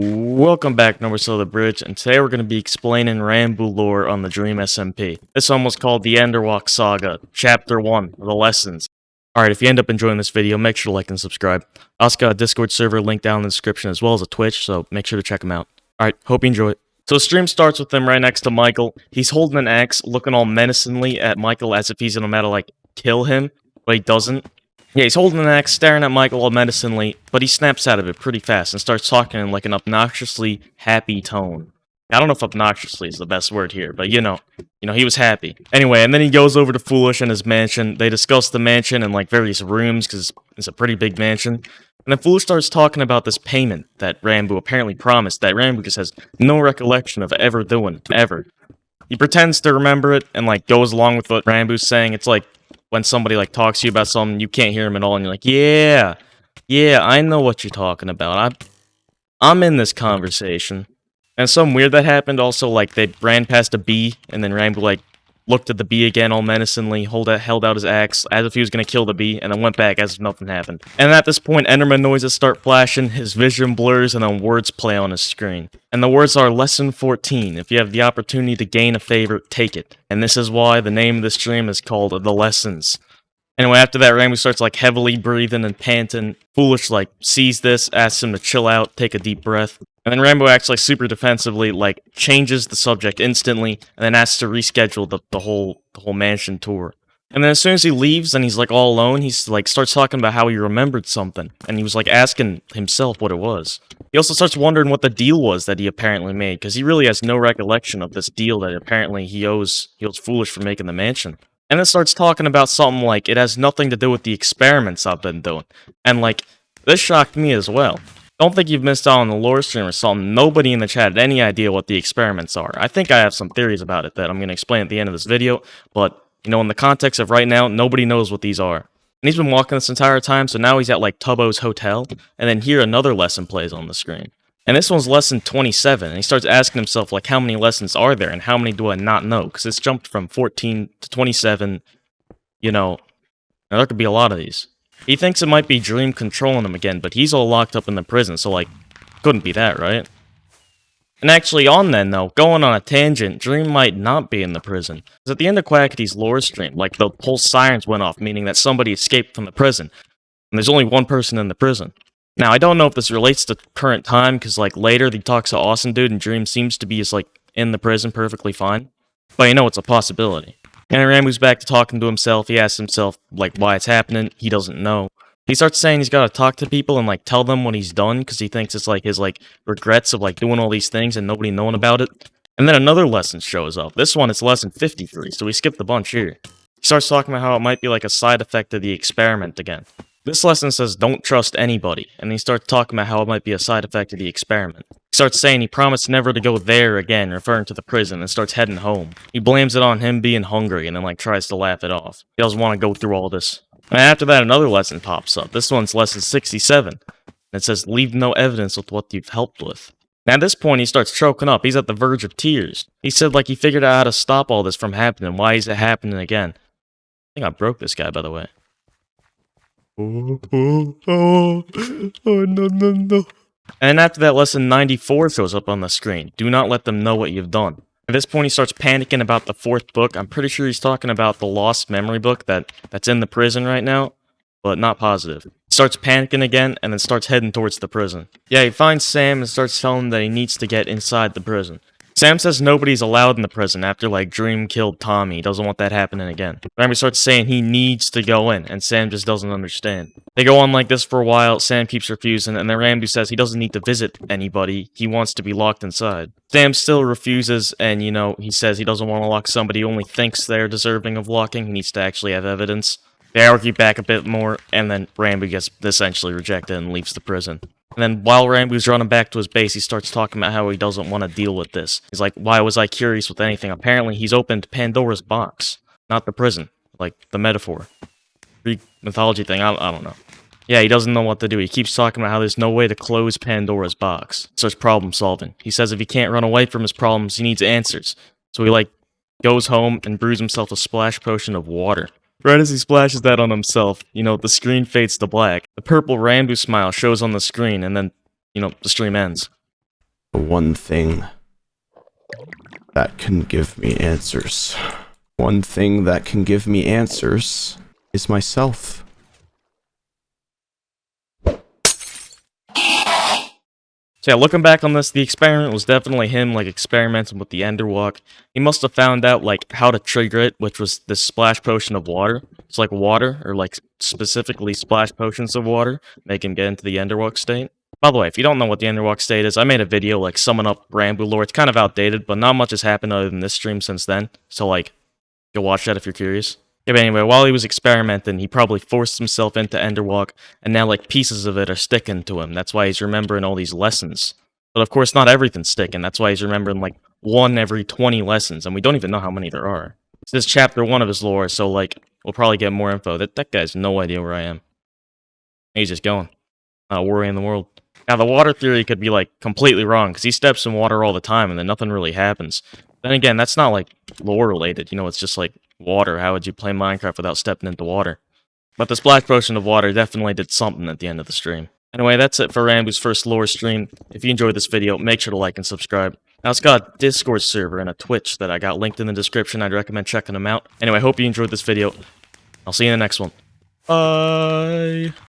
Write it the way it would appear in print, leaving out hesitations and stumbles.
Welcome back, Nowhere Below the Bridge, and today we're going to be explaining Ranboo Lore on the Dream SMP. This one was called the Enderwalk Saga, Chapter 1, The Lessons. Alright, if you end up enjoying this video, make sure to like and subscribe. I also got a Discord server linked down in the description as well as a Twitch, so make sure to check them out. Alright, hope you enjoy it. So the stream starts with him right next to Michael. He's holding an axe, looking all menacingly at Michael as if he's gonna kill him, but he doesn't. Yeah, he's holding an axe, staring at Michael all menacingly, but he snaps out of it pretty fast and starts talking in like an obnoxiously happy tone. I don't know if obnoxiously is the best word here, but you know, he was happy. Anyway, and then he goes over to Foolish and his mansion. They discuss the mansion and like various rooms because it's a pretty big mansion. And then Foolish starts talking about this payment that Ranboo apparently promised that Ranboo just has no recollection of ever doing, ever. He pretends to remember it and like goes along with what Ranboo's saying. It's like when somebody like talks to you about something, you can't hear him at all, and you're like, yeah, I know what you're talking about. I'm in this conversation. And something weird that happened also, like they ran past a bee, and then Ranboo like looked at the bee again all menacingly, held out his axe as if he was gonna kill the bee, and then went back as if nothing happened. And at this point, Enderman noises start flashing, his vision blurs, and then words play on his screen. And the words are Lesson 14. If you have the opportunity to gain a favor, take it. And this is why the name of the stream is called The Lessons. Anyway, after that, Ranboo starts like heavily breathing and panting. Foolish like sees this, asks him to chill out, take a deep breath. And then Ranboo acts like super defensively, like changes the subject instantly, and then asks to reschedule the whole mansion tour. And then as soon as he leaves and he's like all alone, he's like starts talking about how he remembered something, and he was like asking himself what it was. He also starts wondering what the deal was that he apparently made, because he really has no recollection of this deal that apparently he owes Foolish for making the mansion. And then starts talking about something like it has nothing to do with the experiments I've been doing. And like, this shocked me as well. Don't think you've missed out on the lore stream or something. Nobody in the chat had any idea what the experiments are. I think I have some theories about it that I'm going to explain at the end of this video, but, you know, in the context of right now, nobody knows what these are. And he's been walking this entire time, so now he's at, like, Tubbo's hotel, and then here another lesson plays on the screen. And this one's lesson 27, and he starts asking himself, like, how many lessons are there, and how many do I not know? Because it's jumped from 14 to 27, you know, now there could be a lot of these. He thinks it might be Dream controlling him again, but he's all locked up in the prison, so, like, couldn't be that, right? And actually, though, going on a tangent, Dream might not be in the prison. Because at the end of Quackity's lore stream, like, the whole sirens went off, meaning that somebody escaped from the prison. And there's only one person in the prison. Now, I don't know if this relates to current time, because, like, later he talks to Awesome Dude, and Dream seems to be just, like, in the prison perfectly fine. But you know it's a possibility. And Ranboo's back to talking to himself. He asks himself, like, why it's happening. He doesn't know. He starts saying he's got to talk to people and, like, tell them what he's done, because he thinks it's, like, his, like, regrets of, like, doing all these things and nobody knowing about it. And then another lesson shows up. This one is lesson 53, so we skipped a bunch here. He starts talking about how it might be, like, a side effect of the experiment again. This lesson says don't trust anybody, and he starts talking about how it might be a side effect of the experiment. He starts saying he promised never to go there again, referring to the prison, and starts heading home. He blames it on him being hungry, and then like tries to laugh it off. He doesn't want to go through all this. And after that, another lesson pops up. This one's lesson 67. And it says leave no evidence with what you've helped with. Now at this point, he starts choking up. He's at the verge of tears. He said like he figured out how to stop all this from happening. Why is it happening again? I think I broke this guy, by the way. Oh, no. And after that, lesson 94 shows up on the screen. Do not let them know what you've done. At this point, he starts panicking about the 4th book. I'm pretty sure he's talking about the lost memory book that's in the prison right now, but not positive. He starts panicking again, and then starts heading towards the prison. Yeah, he finds Sam and starts telling him that he needs to get inside the prison. Sam says nobody's allowed in the prison after, like, Dream killed Tommy. He doesn't want that happening again. Ranboo starts saying he needs to go in, and Sam just doesn't understand. They go on like this for a while, Sam keeps refusing, and then Ranboo says he doesn't need to visit anybody, he wants to be locked inside. Sam still refuses, and, you know, he says he doesn't want to lock somebody who only thinks they're deserving of locking, he needs to actually have evidence. They argue back a bit more, and then Ranboo gets essentially rejected and leaves the prison. And then while Ranboo's running back to his base, he starts talking about how he doesn't want to deal with this. He's like, why was I curious with anything? Apparently, he's opened Pandora's box. Not the prison. Like, the metaphor. Greek mythology thing, I don't know. Yeah, he doesn't know what to do. He keeps talking about how there's no way to close Pandora's box. He starts problem solving. He says if he can't run away from his problems, he needs answers. So he, like, goes home and brews himself a splash potion of water. Right as he splashes that on himself, you know, the screen fades to black. The purple Ranboo smile shows on the screen, and then, you know, the stream ends. The one thing that can give me answers. One thing that can give me answers is myself. So yeah, looking back on this, the experiment was definitely him, like, experimenting with the Enderwalk. He must have found out, like, how to trigger it, which was this splash potion of water. It's like water, or like, specifically splash potions of water, make him get into the Enderwalk state. By the way, if you don't know what the Enderwalk state is, I made a video, like, summing up Ranboo Lore. It's kind of outdated, but not much has happened other than this stream since then. So, like, go watch that if you're curious. Yeah, but anyway, while he was experimenting, he probably forced himself into Enderwalk, and now, like, pieces of it are sticking to him. That's why he's remembering all these lessons. But of course, not everything's sticking. That's why he's remembering, like, 1 every 20 lessons, and we don't even know how many there are. This is chapter 1 of his lore, so, like, we'll probably get more info. That guy has no idea where I am. He's just going. Not a worry in the world. Now, the water theory could be, like, completely wrong, because he steps in water all the time, and then nothing really happens. Then again, that's not, like, lore-related. You know, it's just, like, water. How would you play Minecraft without stepping into water? But the splash potion of water definitely did something at the end of the stream. Anyway, that's it for Ranboo's first lore stream. If you enjoyed this video, make sure to like and subscribe. Now, it's got a Discord server and a Twitch that I got linked in the description. I'd recommend checking them out. Anyway, I hope you enjoyed this video. I'll see you in the next one. Bye!